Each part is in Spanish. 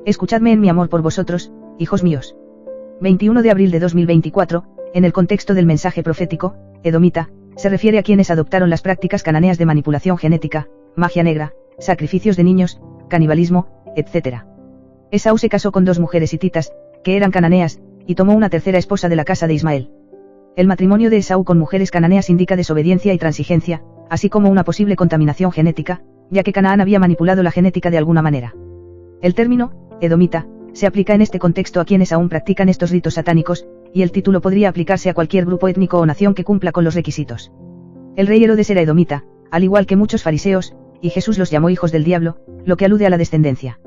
Escuchadme en mi amor por vosotros, hijos míos. 21 de abril de 2024, en el contexto del mensaje profético, edomita, se refiere a quienes adoptaron las prácticas cananeas de manipulación genética, magia negra, sacrificios de niños, canibalismo, etc. Esaú se casó con 2 mujeres hititas, que eran cananeas, y tomó una tercera esposa de la casa de Ismael. El matrimonio de Esaú con mujeres cananeas indica desobediencia y transigencia, así como una posible contaminación genética, ya que Canaán había manipulado la genética de alguna manera. El término, edomita, se aplica en este contexto a quienes aún practican estos ritos satánicos, y el título podría aplicarse a cualquier grupo étnico o nación que cumpla con los requisitos. El rey Herodes era edomita, al igual que muchos fariseos, y Jesús los llamó hijos del diablo, lo que alude a la descendencia.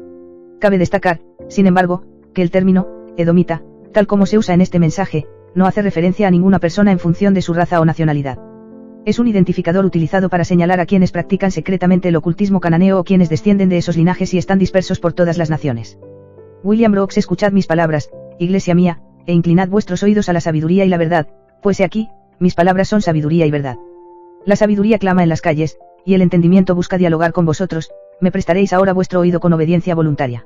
Cabe destacar, sin embargo, que el término, edomita, tal como se usa en este mensaje, no hace referencia a ninguna persona en función de su raza o nacionalidad. Es un identificador utilizado para señalar a quienes practican secretamente el ocultismo cananeo o quienes descienden de esos linajes y están dispersos por todas las naciones. William Brooks: escuchad mis palabras, iglesia mía, e inclinad vuestros oídos a la sabiduría y la verdad, pues he aquí, mis palabras son sabiduría y verdad. La sabiduría clama en las calles, y el entendimiento busca dialogar con vosotros, me prestaréis ahora vuestro oído con obediencia voluntaria.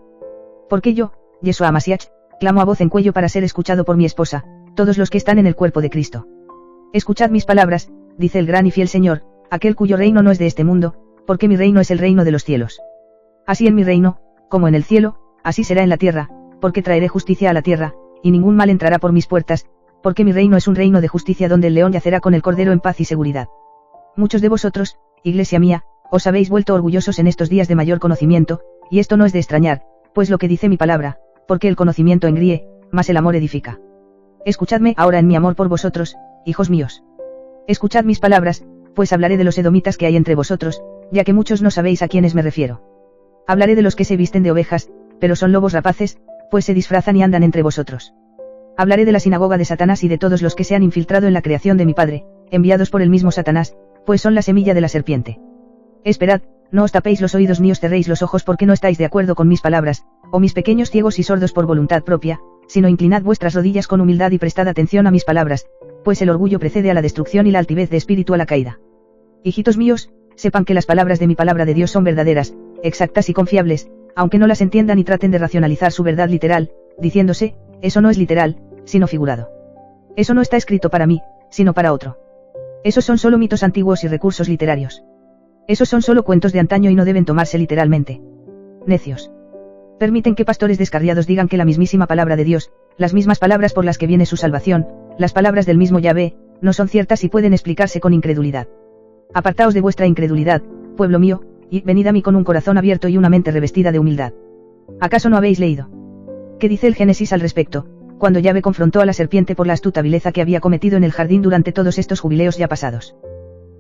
Porque yo, Yeshua Mashiach, clamo a voz en cuello para ser escuchado por mi esposa, todos los que están en el cuerpo de Cristo. Escuchad mis palabras, dice el gran y fiel Señor, aquel cuyo reino no es de este mundo, porque mi reino es el reino de los cielos. Así en mi reino, como en el cielo, así será en la tierra, porque traeré justicia a la tierra, y ningún mal entrará por mis puertas, porque mi reino es un reino de justicia donde el león yacerá con el cordero en paz y seguridad. Muchos de vosotros, iglesia mía, os habéis vuelto orgullosos en estos días de mayor conocimiento, y esto no es de extrañar, pues lo que dice mi palabra, porque el conocimiento engríe, mas el amor edifica. Escuchadme ahora en mi amor por vosotros, hijos míos. Escuchad mis palabras, pues hablaré de los edomitas que hay entre vosotros, ya que muchos no sabéis a quiénes me refiero. Hablaré de los que se visten de ovejas, pero son lobos rapaces, pues se disfrazan y andan entre vosotros. Hablaré de la sinagoga de Satanás y de todos los que se han infiltrado en la creación de mi Padre, enviados por el mismo Satanás, pues son la semilla de la serpiente. Esperad, no os tapéis los oídos ni os cerréis los ojos porque no estáis de acuerdo con mis palabras, o mis pequeños ciegos y sordos por voluntad propia, sino inclinad vuestras rodillas con humildad y prestad atención a mis palabras, pues el orgullo precede a la destrucción y la altivez de espíritu a la caída. Hijitos míos, sepan que las palabras de mi palabra de Dios son verdaderas, exactas y confiables, aunque no las entiendan y traten de racionalizar su verdad literal, diciéndose, eso no es literal, sino figurado. Eso no está escrito para mí, sino para otro. Esos son solo mitos antiguos y recursos literarios. Esos son solo cuentos de antaño y no deben tomarse literalmente. Necios. Permiten que pastores descarriados digan que la mismísima palabra de Dios, las mismas palabras por las que viene su salvación, las palabras del mismo Yahvé, no son ciertas y pueden explicarse con incredulidad. Apartaos de vuestra incredulidad, pueblo mío, y venid a mí con un corazón abierto y una mente revestida de humildad. ¿Acaso no habéis leído? ¿Qué dice el Génesis al respecto, cuando Yahvé confrontó a la serpiente por la astuta vileza que había cometido en el jardín durante todos estos jubileos ya pasados?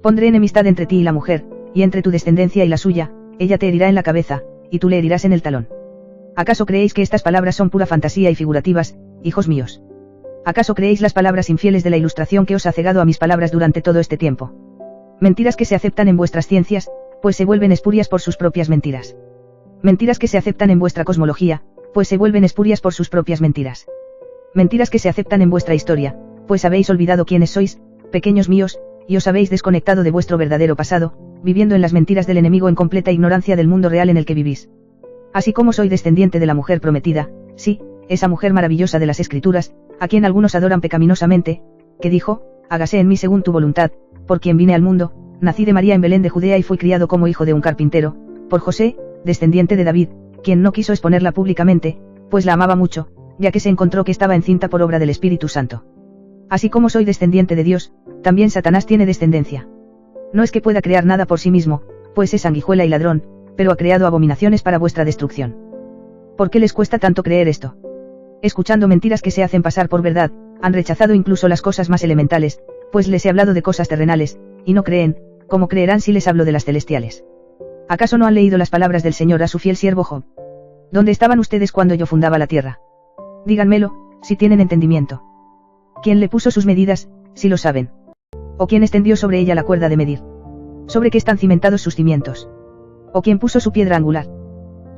Pondré enemistad entre ti y la mujer, y entre tu descendencia y la suya, ella te herirá en la cabeza, y tú le herirás en el talón. ¿Acaso creéis que estas palabras son pura fantasía y figurativas, hijos míos? ¿Acaso creéis las palabras infieles de la ilustración que os ha cegado a mis palabras durante todo este tiempo? Mentiras que se aceptan en vuestras ciencias, pues se vuelven espurias por sus propias mentiras. Mentiras que se aceptan en vuestra cosmología, pues se vuelven espurias por sus propias mentiras. Mentiras que se aceptan en vuestra historia, pues habéis olvidado quiénes sois, pequeños míos, y os habéis desconectado de vuestro verdadero pasado, viviendo en las mentiras del enemigo en completa ignorancia del mundo real en el que vivís. Así como soy descendiente de la mujer prometida, sí, esa mujer maravillosa de las Escrituras, a quien algunos adoran pecaminosamente, que dijo, hágase en mí según tu voluntad, por quien vine al mundo, nací de María en Belén de Judea y fui criado como hijo de un carpintero, por José, descendiente de David, quien no quiso exponerla públicamente, pues la amaba mucho, ya que se encontró que estaba encinta por obra del Espíritu Santo. Así como soy descendiente de Dios, también Satanás tiene descendencia. No es que pueda crear nada por sí mismo, pues es sanguijuela y ladrón, pero ha creado abominaciones para vuestra destrucción. ¿Por qué les cuesta tanto creer esto? Escuchando mentiras que se hacen pasar por verdad, han rechazado incluso las cosas más elementales, pues les he hablado de cosas terrenales, y no creen, ¿cómo creerán si les hablo de las celestiales? ¿Acaso no han leído las palabras del Señor a su fiel siervo Job? ¿Dónde estaban ustedes cuando yo fundaba la tierra? Díganmelo, si tienen entendimiento. ¿Quién le puso sus medidas, si lo saben? ¿O quién extendió sobre ella la cuerda de medir? ¿Sobre qué están cimentados sus cimientos? ¿O quién puso su piedra angular?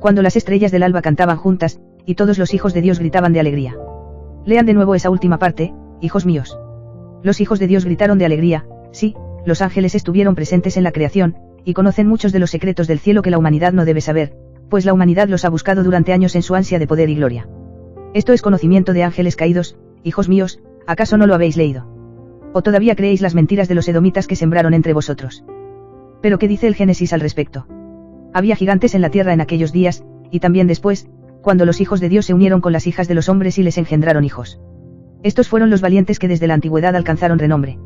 Cuando las estrellas del alba cantaban juntas, y todos los hijos de Dios gritaban de alegría. Lean de nuevo esa última parte, hijos míos. Los hijos de Dios gritaron de alegría, sí, los ángeles estuvieron presentes en la creación, y conocen muchos de los secretos del cielo que la humanidad no debe saber, pues la humanidad los ha buscado durante años en su ansia de poder y gloria. Esto es conocimiento de ángeles caídos, hijos míos, ¿acaso no lo habéis leído? ¿O todavía creéis las mentiras de los edomitas que sembraron entre vosotros? Pero ¿qué dice el Génesis al respecto? Había gigantes en la tierra en aquellos días, y también después, cuando los hijos de Dios se unieron con las hijas de los hombres y les engendraron hijos. Estos fueron los valientes que desde la antigüedad alcanzaron renombre.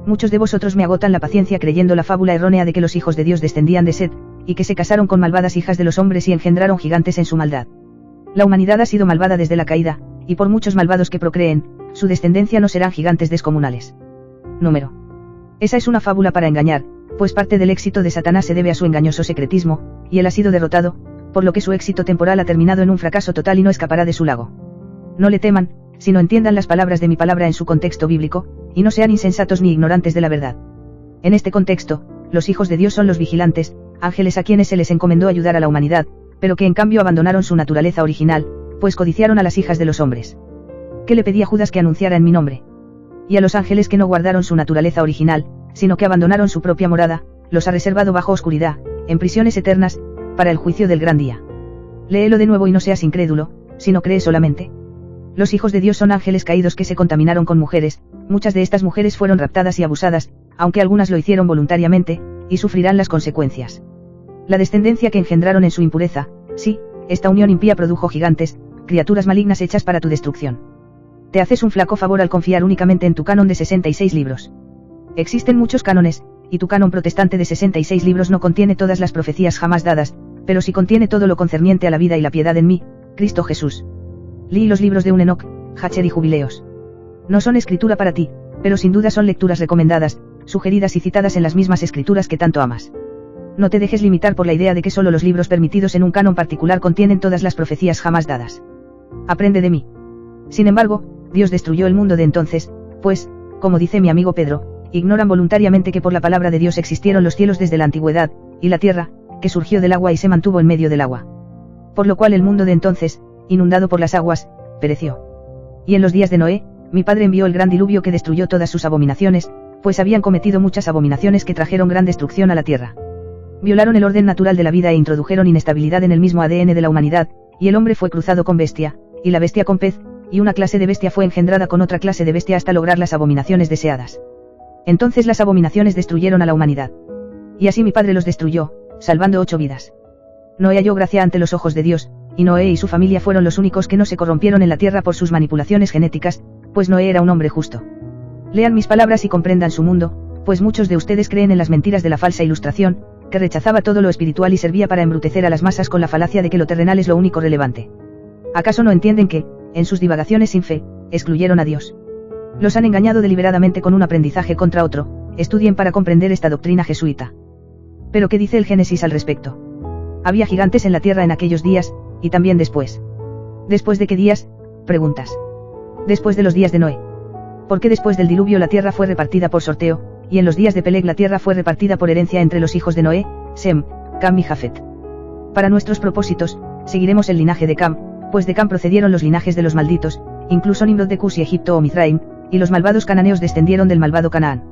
Muchos de vosotros me agotan la paciencia creyendo la fábula errónea de que los hijos de Dios descendían de Set, y que se casaron con malvadas hijas de los hombres y engendraron gigantes en su maldad. La humanidad ha sido malvada desde la caída, y por muchos malvados que procreen, su descendencia no serán gigantes descomunales. Número. Esa es una fábula para engañar, pues parte del éxito de Satanás se debe a su engañoso secretismo, y él ha sido derrotado, por lo que su éxito temporal ha terminado en un fracaso total y no escapará de su lago. No le teman, sino entiendan las palabras de mi palabra en su contexto bíblico, y no sean insensatos ni ignorantes de la verdad. En este contexto, los hijos de Dios son los vigilantes, ángeles a quienes se les encomendó ayudar a la humanidad, pero que en cambio abandonaron su naturaleza original, pues codiciaron a las hijas de los hombres. ¿Qué le pedí a Judas que anunciara en mi nombre? Y a los ángeles que no guardaron su naturaleza original, sino que abandonaron su propia morada, los ha reservado bajo oscuridad, en prisiones eternas, para el juicio del gran día. Léelo de nuevo y no seas incrédulo, sino cree solamente. Los hijos de Dios son ángeles caídos que se contaminaron con mujeres, muchas de estas mujeres fueron raptadas y abusadas, aunque algunas lo hicieron voluntariamente, y sufrirán las consecuencias. La descendencia que engendraron en su impureza, sí, esta unión impía produjo gigantes, criaturas malignas hechas para tu destrucción. Te haces un flaco favor al confiar únicamente en tu canon de 66 libros. Existen muchos cánones, y tu canon protestante de 66 libros no contiene todas las profecías jamás dadas, pero sí contiene todo lo concerniente a la vida y la piedad en mí, Cristo Jesús. Leí los libros de un Enoch, Hacher y Jubileos. No son escritura para ti, pero sin duda son lecturas recomendadas, sugeridas y citadas en las mismas escrituras que tanto amas. No te dejes limitar por la idea de que solo los libros permitidos en un canon particular contienen todas las profecías jamás dadas. Aprende de mí. Sin embargo, Dios destruyó el mundo de entonces, pues, como dice mi amigo Pedro, ignoran voluntariamente que por la palabra de Dios existieron los cielos desde la antigüedad, y la tierra, que surgió del agua y se mantuvo en medio del agua. Por lo cual el mundo de entonces, inundado por las aguas, pereció. Y en los días de Noé, mi padre envió el gran diluvio que destruyó todas sus abominaciones, pues habían cometido muchas abominaciones que trajeron gran destrucción a la tierra. Violaron el orden natural de la vida e introdujeron inestabilidad en el mismo ADN de la humanidad, y el hombre fue cruzado con bestia, y la bestia con pez, y una clase de bestia fue engendrada con otra clase de bestia hasta lograr las abominaciones deseadas. Entonces las abominaciones destruyeron a la humanidad. Y así mi padre los destruyó, salvando 8 vidas. Noé halló gracia ante los ojos de Dios, y Noé y su familia fueron los únicos que no se corrompieron en la tierra por sus manipulaciones genéticas, pues Noé era un hombre justo. Lean mis palabras y comprendan su mundo, pues muchos de ustedes creen en las mentiras de la falsa ilustración, que rechazaba todo lo espiritual y servía para embrutecer a las masas con la falacia de que lo terrenal es lo único relevante. ¿Acaso no entienden que, en sus divagaciones sin fe, excluyeron a Dios? Los han engañado deliberadamente con un aprendizaje contra otro, estudien para comprender esta doctrina jesuita. Pero ¿qué dice el Génesis al respecto? Había gigantes en la tierra en aquellos días, y también después. ¿Después de qué días? Preguntas. Después de los días de Noé. Porque después del diluvio la tierra fue repartida por sorteo, y en los días de Peleg la tierra fue repartida por herencia entre los hijos de Noé, Sem, Cam y Jafet. Para nuestros propósitos, seguiremos el linaje de Cam, pues de Cam procedieron los linajes de los malditos, incluso Nimrod de Cus y Egipto o Mizraim, y los malvados cananeos descendieron del malvado Canaán.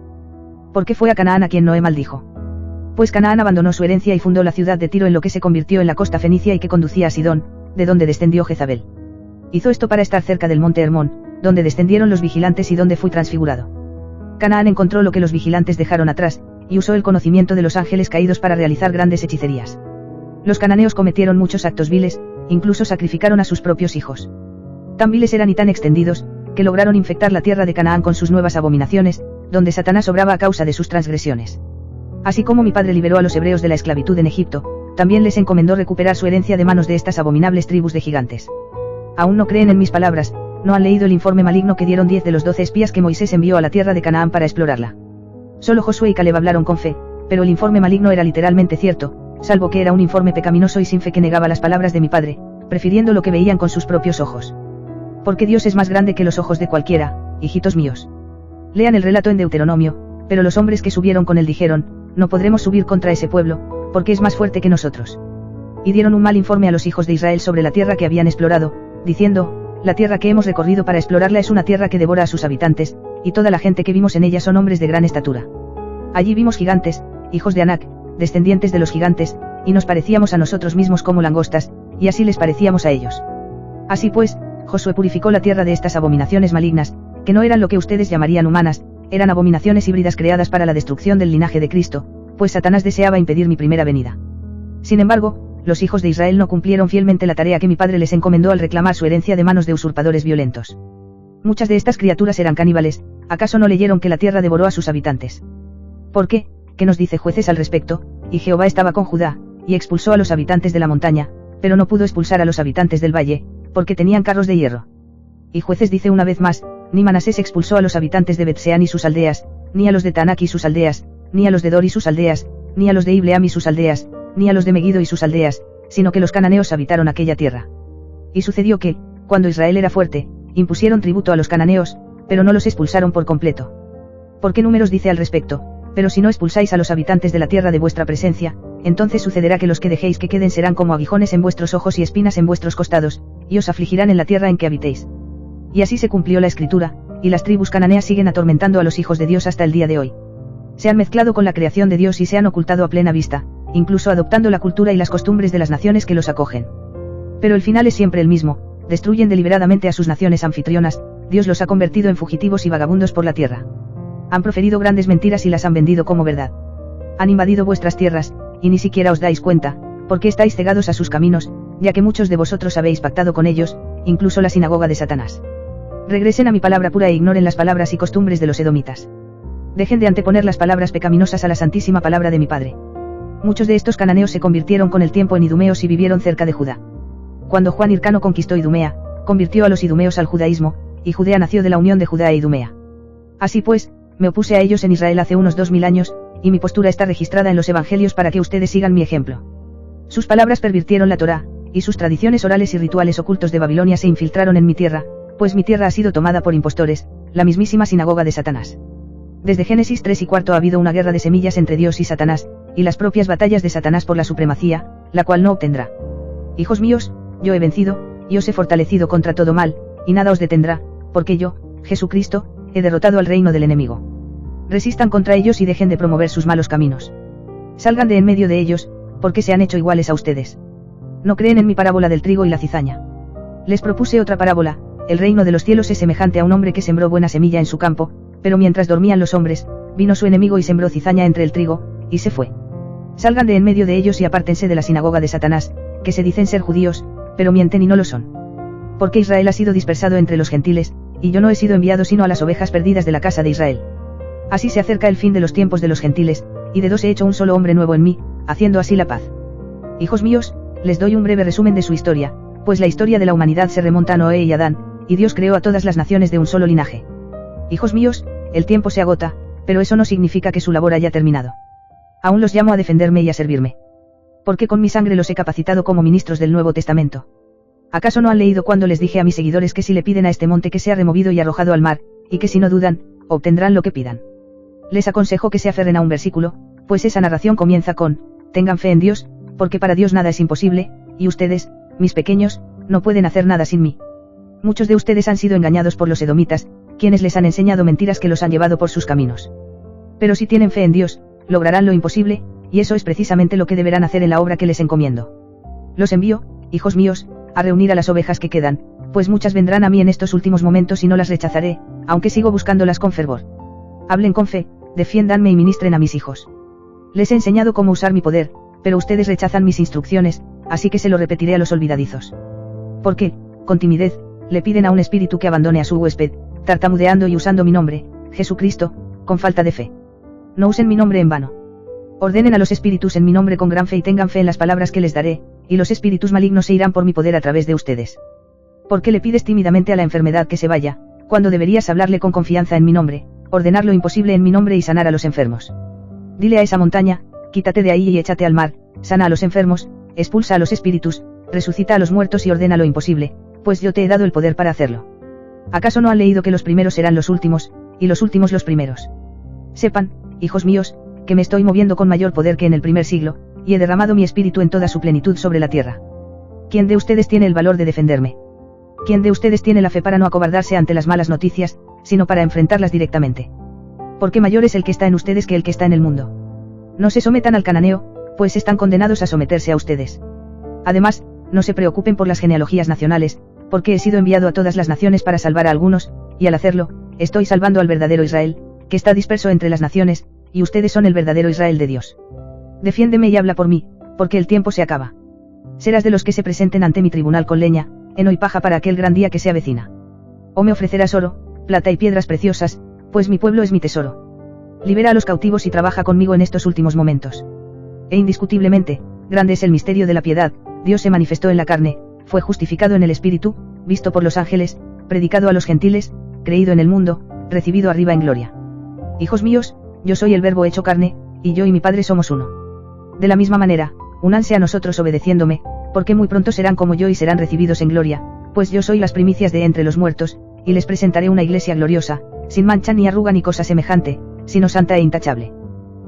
¿Por qué fue a Canaán a quien Noé maldijo? Pues Canaán abandonó su herencia y fundó la ciudad de Tiro en lo que se convirtió en la costa fenicia y que conducía a Sidón, de donde descendió Jezabel. Hizo esto para estar cerca del monte Hermón, donde descendieron los vigilantes y donde fui transfigurado. Canaán encontró lo que los vigilantes dejaron atrás, y usó el conocimiento de los ángeles caídos para realizar grandes hechicerías. Los cananeos cometieron muchos actos viles, incluso sacrificaron a sus propios hijos. Tan viles eran y tan extendidos, que lograron infectar la tierra de Canaán con sus nuevas abominaciones, donde Satanás obraba a causa de sus transgresiones. Así como mi padre liberó a los hebreos de la esclavitud en Egipto, también les encomendó recuperar su herencia de manos de estas abominables tribus de gigantes. Aún no creen en mis palabras, no han leído el informe maligno que dieron 10 de los 12 espías que Moisés envió a la tierra de Canaán para explorarla. Solo Josué y Caleb hablaron con fe, pero el informe maligno era literalmente cierto, salvo que era un informe pecaminoso y sin fe que negaba las palabras de mi padre, prefiriendo lo que veían con sus propios ojos. Porque Dios es más grande que los ojos de cualquiera, hijitos míos. Lean el relato en Deuteronomio, pero los hombres que subieron con él dijeron, no podremos subir contra ese pueblo, porque es más fuerte que nosotros. Y dieron un mal informe a los hijos de Israel sobre la tierra que habían explorado, diciendo, la tierra que hemos recorrido para explorarla es una tierra que devora a sus habitantes, y toda la gente que vimos en ella son hombres de gran estatura. Allí vimos gigantes, hijos de Anak, descendientes de los gigantes, y nos parecíamos a nosotros mismos como langostas, y así les parecíamos a ellos. Así pues, Josué purificó la tierra de estas abominaciones malignas, que no eran lo que ustedes llamarían humanas, eran abominaciones híbridas creadas para la destrucción del linaje de Cristo, pues Satanás deseaba impedir mi primera venida. Sin embargo, los hijos de Israel no cumplieron fielmente la tarea que mi padre les encomendó al reclamar su herencia de manos de usurpadores violentos. Muchas de estas criaturas eran caníbales, ¿acaso no leyeron que la tierra devoró a sus habitantes? ¿Por qué? ¿Qué nos dice Jueces al respecto? Y Jehová estaba con Judá, y expulsó a los habitantes de la montaña, pero no pudo expulsar a los habitantes del valle, porque tenían carros de hierro. Y Jueces dice una vez más, ni Manasés expulsó a los habitantes de Betseán y sus aldeas, ni a los de Tanak y sus aldeas, ni a los de Dor y sus aldeas, ni a los de Ibleam y sus aldeas, ni a los de Megiddo y sus aldeas, sino que los cananeos habitaron aquella tierra. Y sucedió que, cuando Israel era fuerte, impusieron tributo a los cananeos, pero no los expulsaron por completo. ¿Por qué Números dice al respecto? Pero si no expulsáis a los habitantes de la tierra de vuestra presencia, entonces sucederá que los que dejéis que queden serán como aguijones en vuestros ojos y espinas en vuestros costados, y os afligirán en la tierra en que habitéis. Y así se cumplió la escritura, y las tribus cananeas siguen atormentando a los hijos de Dios hasta el día de hoy. Se han mezclado con la creación de Dios y se han ocultado a plena vista, incluso adoptando la cultura y las costumbres de las naciones que los acogen. Pero el final es siempre el mismo, destruyen deliberadamente a sus naciones anfitrionas, Dios los ha convertido en fugitivos y vagabundos por la tierra. Han proferido grandes mentiras y las han vendido como verdad. Han invadido vuestras tierras, y ni siquiera os dais cuenta, porque estáis cegados a sus caminos, ya que muchos de vosotros habéis pactado con ellos, incluso la sinagoga de Satanás. Regresen a mi palabra pura e ignoren las palabras y costumbres de los edomitas. Dejen de anteponer las palabras pecaminosas a la santísima palabra de mi padre. Muchos de estos cananeos se convirtieron con el tiempo en idumeos y vivieron cerca de Judá. Cuando Juan Hircano conquistó Idumea, convirtió a los idumeos al judaísmo, y Judea nació de la unión de Judá e Idumea. Así pues, me opuse a ellos en Israel hace unos 2000 años, y mi postura está registrada en los evangelios para que ustedes sigan mi ejemplo. Sus palabras pervirtieron la Torá, y sus tradiciones orales y rituales ocultos de Babilonia se infiltraron en mi tierra, pues mi tierra ha sido tomada por impostores, la mismísima sinagoga de Satanás. Desde Génesis 3 y 4 ha habido una guerra de semillas entre Dios y Satanás, y las propias batallas de Satanás por la supremacía, la cual no obtendrá. Hijos míos, yo he vencido, y os he fortalecido contra todo mal, y nada os detendrá, porque yo, Jesucristo, he derrotado al reino del enemigo. Resistan contra ellos y dejen de promover sus malos caminos. Salgan de en medio de ellos, porque se han hecho iguales a ustedes. No creen en mi parábola del trigo y la cizaña. Les propuse otra parábola, el reino de los cielos es semejante a un hombre que sembró buena semilla en su campo, pero mientras dormían los hombres, vino su enemigo y sembró cizaña entre el trigo, y se fue. Salgan de en medio de ellos y apártense de la sinagoga de Satanás, que se dicen ser judíos, pero mienten y no lo son. Porque Israel ha sido dispersado entre los gentiles, y yo no he sido enviado sino a las ovejas perdidas de la casa de Israel. Así se acerca el fin de los tiempos de los gentiles, y de dos he hecho un solo hombre nuevo en mí, haciendo así la paz. Hijos míos, les doy un breve resumen de su historia, pues la historia de la humanidad se remonta a Noé y Adán, y Dios creó a todas las naciones de un solo linaje. Hijos míos, el tiempo se agota, pero eso no significa que su labor haya terminado. Aún los llamo a defenderme y a servirme. Porque con mi sangre los he capacitado como ministros del Nuevo Testamento. ¿Acaso no han leído cuando les dije a mis seguidores que si le piden a este monte que sea removido y arrojado al mar, y que si no dudan, obtendrán lo que pidan? Les aconsejo que se aferren a un versículo, pues esa narración comienza con, tengan fe en Dios, porque para Dios nada es imposible, y ustedes, mis pequeños, no pueden hacer nada sin mí. Muchos de ustedes han sido engañados por los edomitas, quienes les han enseñado mentiras que los han llevado por sus caminos. Pero si tienen fe en Dios, lograrán lo imposible, y eso es precisamente lo que deberán hacer en la obra que les encomiendo. Los envío, hijos míos, a reunir a las ovejas que quedan, pues muchas vendrán a mí en estos últimos momentos y no las rechazaré, aunque sigo buscándolas con fervor. Hablen con fe, defiéndanme y ministren a mis hijos. Les he enseñado cómo usar mi poder, pero ustedes rechazan mis instrucciones, así que se lo repetiré a los olvidadizos. Porque, con timidez, le piden a un espíritu que abandone a su huésped, tartamudeando y usando mi nombre, Jesucristo, con falta de fe. No usen mi nombre en vano. Ordenen a los espíritus en mi nombre con gran fe y tengan fe en las palabras que les daré, y los espíritus malignos se irán por mi poder a través de ustedes. ¿Por qué le pides tímidamente a la enfermedad que se vaya, cuando deberías hablarle con confianza en mi nombre, ordenar lo imposible en mi nombre y sanar a los enfermos? Dile a esa montaña, quítate de ahí y échate al mar, sana a los enfermos, expulsa a los espíritus, resucita a los muertos y ordena lo imposible, pues yo te he dado el poder para hacerlo. ¿Acaso no han leído que los primeros serán los últimos, y los últimos los primeros? Sepan, hijos míos, que me estoy moviendo con mayor poder que en el primer siglo, y he derramado mi espíritu en toda su plenitud sobre la tierra. ¿Quién de ustedes tiene el valor de defenderme? ¿Quién de ustedes tiene la fe para no acobardarse ante las malas noticias, sino para enfrentarlas directamente? Porque mayor es el que está en ustedes que el que está en el mundo. No se sometan al cananeo, pues están condenados a someterse a ustedes. Además, no se preocupen por las genealogías nacionales, porque he sido enviado a todas las naciones para salvar a algunos, y al hacerlo, estoy salvando al verdadero Israel, que está disperso entre las naciones, y ustedes son el verdadero Israel de Dios. Defiéndeme y habla por mí, porque el tiempo se acaba. Serás de los que se presenten ante mi tribunal con leña, heno y paja para aquel gran día que se avecina. O me ofrecerás oro, plata y piedras preciosas, pues mi pueblo es mi tesoro. Libera a los cautivos y trabaja conmigo en estos últimos momentos. E indiscutiblemente, grande es el misterio de la piedad, Dios se manifestó en la carne, fue justificado en el Espíritu, visto por los ángeles, predicado a los gentiles, creído en el mundo, recibido arriba en gloria. Hijos míos, yo soy el Verbo hecho carne, y yo y mi Padre somos uno. De la misma manera, únanse a nosotros obedeciéndome, porque muy pronto serán como yo y serán recibidos en gloria, pues yo soy las primicias de entre los muertos, y les presentaré una iglesia gloriosa, sin mancha ni arruga ni cosa semejante, sino santa e intachable.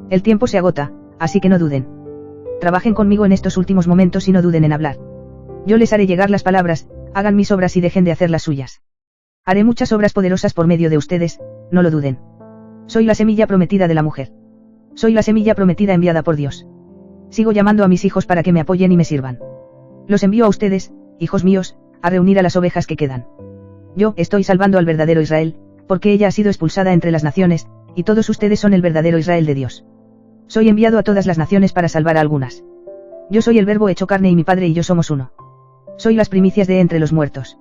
El tiempo se agota, así que no duden. Trabajen conmigo en estos últimos momentos y no duden en hablar. Yo les haré llegar las palabras, hagan mis obras y dejen de hacer las suyas. Haré muchas obras poderosas por medio de ustedes, no lo duden. Soy la semilla prometida de la mujer. Soy la semilla prometida enviada por Dios. Sigo llamando a mis hijos para que me apoyen y me sirvan. Los envío a ustedes, hijos míos, a reunir a las ovejas que quedan. Yo estoy salvando al verdadero Israel, porque ella ha sido expulsada entre las naciones, y todos ustedes son el verdadero Israel de Dios. Soy enviado a todas las naciones para salvar a algunas. Yo soy el Verbo hecho carne y mi Padre y yo somos uno. Soy las primicias de entre los muertos.